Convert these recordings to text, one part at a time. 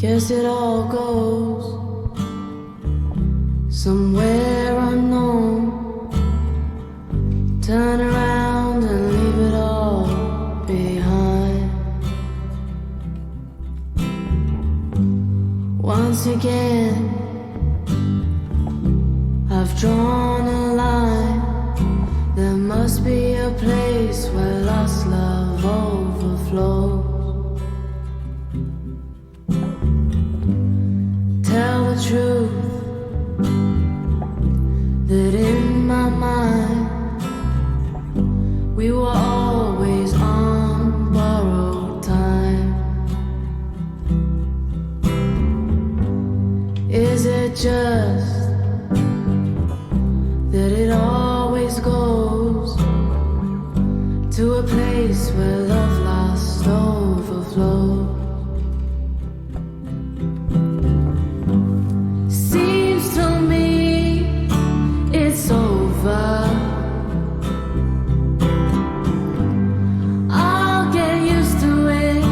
Guess it all goes somewhere unknown. Turn around and leave it all behind. Once again, I've drawn a line. There must be a place where lost love overflows. Tell the truth that in my mind we were always on borrowed time. Is it just that it always goes to a place where love lost overflows? Seems to me it's over. I'll get used to it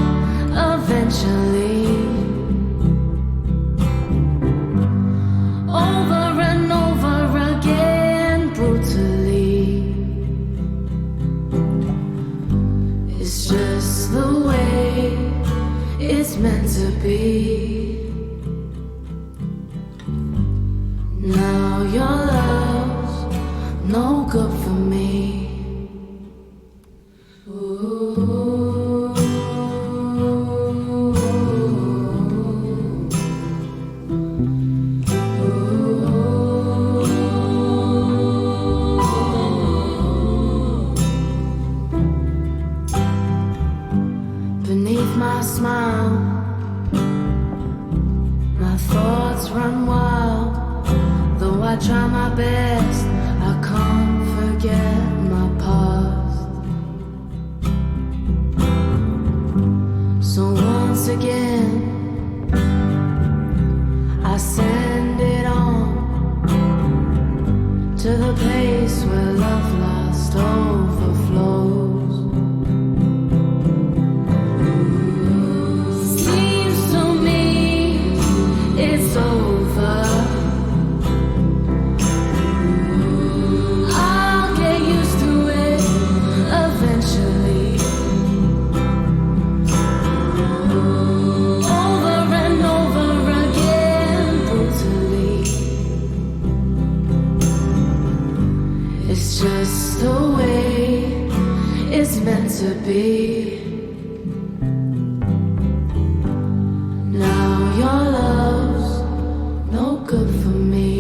eventually. Over and over again, brutally. It's just the way it's meant to be. Now your love's no good for me. Ooh. Beneath my smile, my thoughts run wild. Though I try my best, I can't forget my past. So once again, I send it on to the place where love lost overflows. Seems to me it's over. It's just the way it's meant to be. Now your love's no good for me.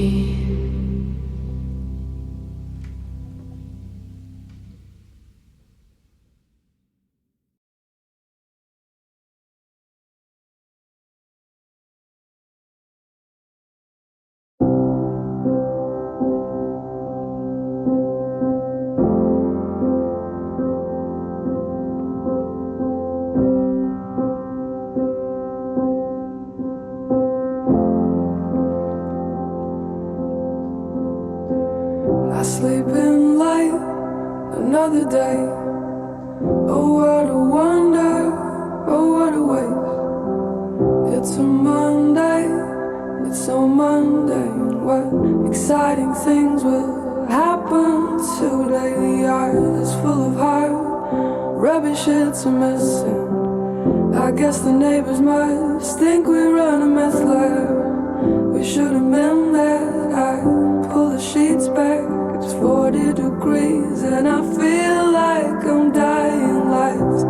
Sleeping late, another day. Oh, what a wonder, oh, what a waste. It's a Monday, it's so mundane. What exciting things will happen today? The yard is full of heart, rubbish it's a missing. I guess the neighbors must think we run a meth lab. We should have been there. I pull the sheets back. It's 40 degrees and I feel like I'm dying. Life's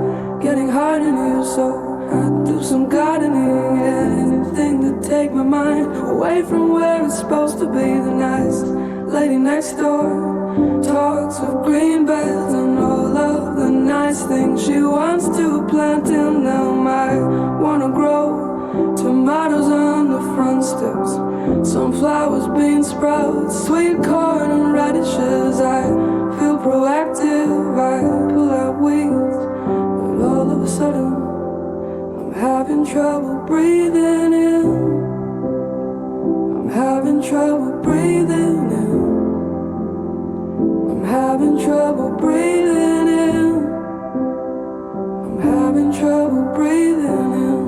getting hard in here, so I do some gardening. Anything to take my mind away from where it's supposed to be. The nice lady next door talks of green beds and all of the nice things she wants to plant in them. I wanna grow tomatoes on the front steps, sunflowers, bean sprouts, sweet corn and radishes. I feel proactive, I pull out weeds, but all of a sudden I'm having trouble breathing in. I'm having trouble breathing in. I'm having trouble breathing in. I'm having trouble breathing in.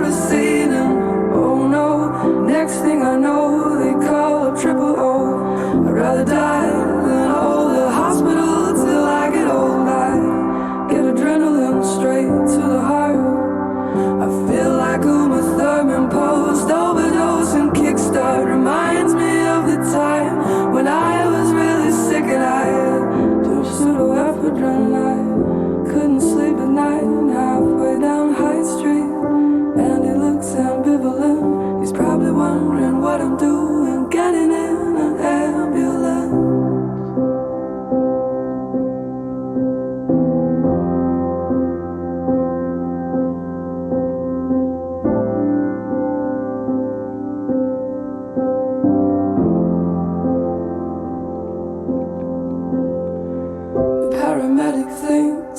kerosene. And oh no, next thing I know, they call up triple O. I'd rather die than hold the hospital till I get old. I get adrenaline straight to the heart. I feel like Uma Thurman post overdose and kickstart. Reminds me of the time when I was really sick and I had too pseudoephedrine. I couldn't sleep at night and halfway down High Street, and he looks ambivalent. He's probably wondering what I'm doing, getting in an ambulance.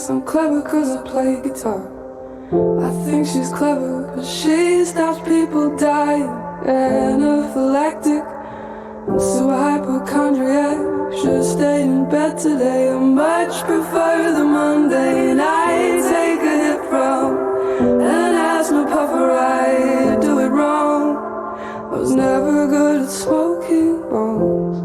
I'm clever cause I play guitar. I think she's clever cause she stops people dying. Anaphylactic and so hypochondriac. Should've stayed in bed today. I much prefer the mundane. I take a hit from an asthma puffer. I do it wrong. I was never good at smoking bones.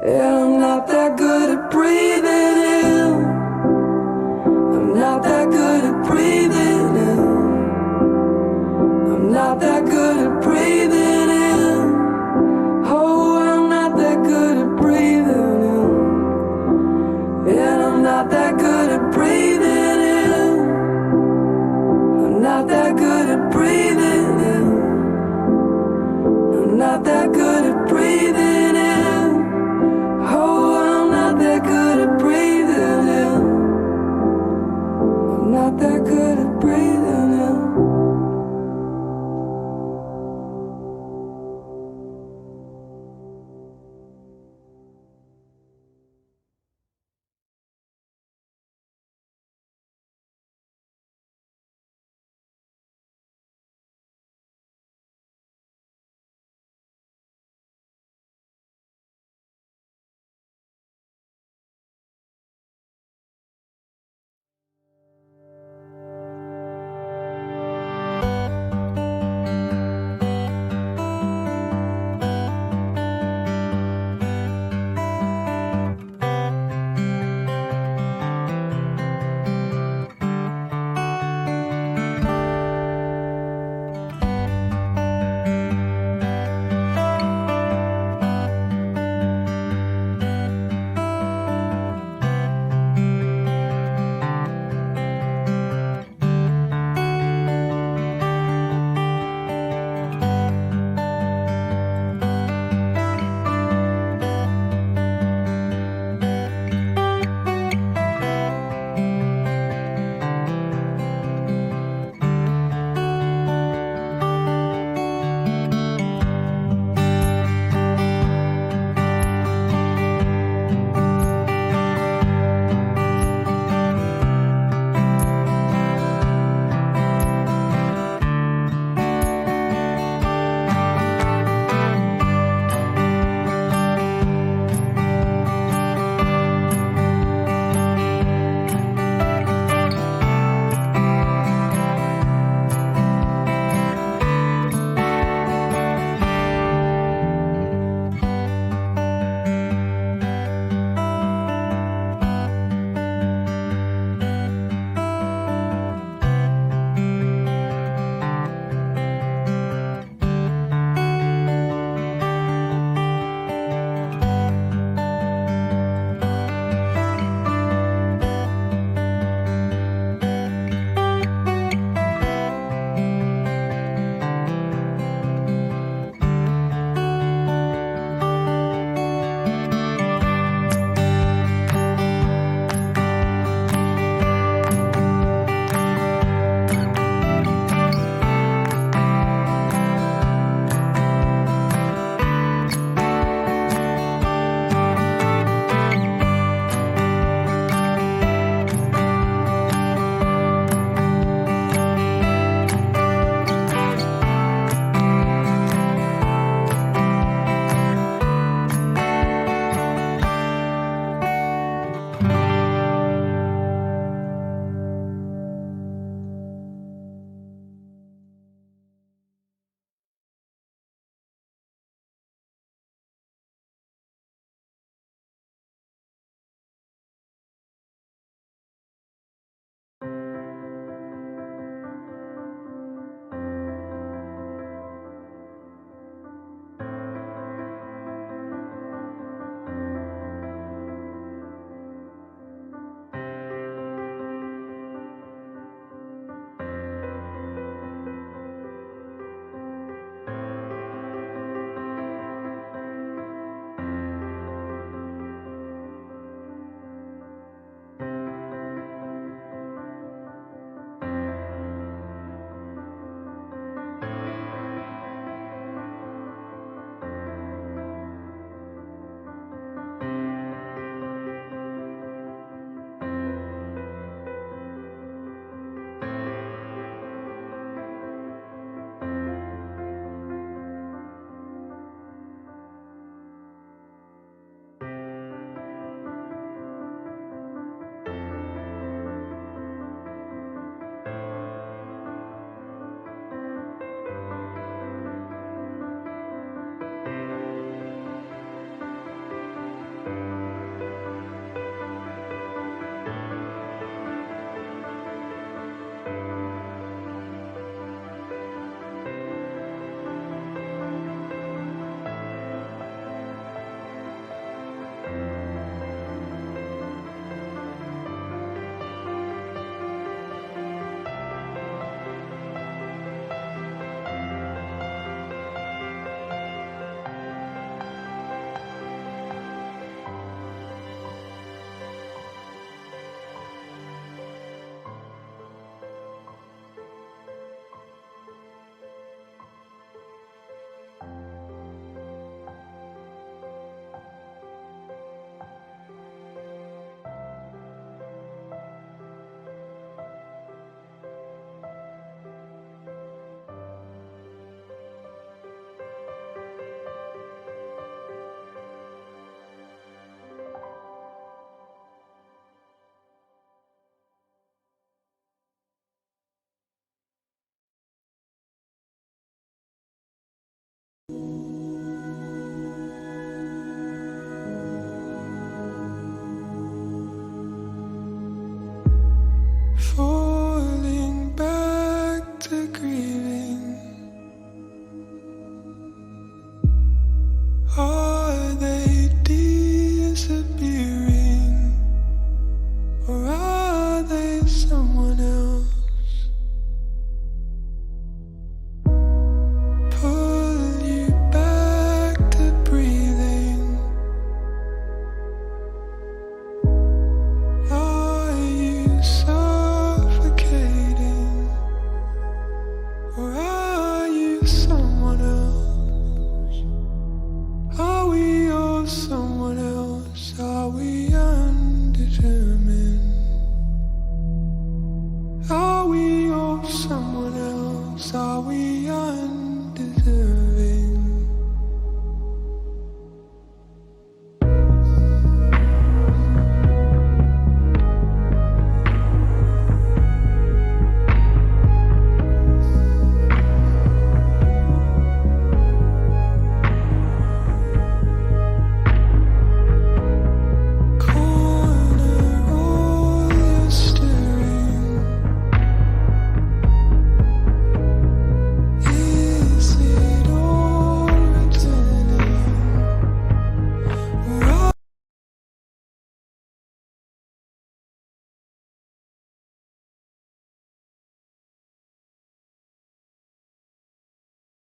And I'm not that good at breathing in. I'm not that good at breathing in. I'm not that good at breathing in. Oh, I'm not that good at breathing in. And I'm not that good at breathing in. I'm not that good at breathing in. I'm not that good at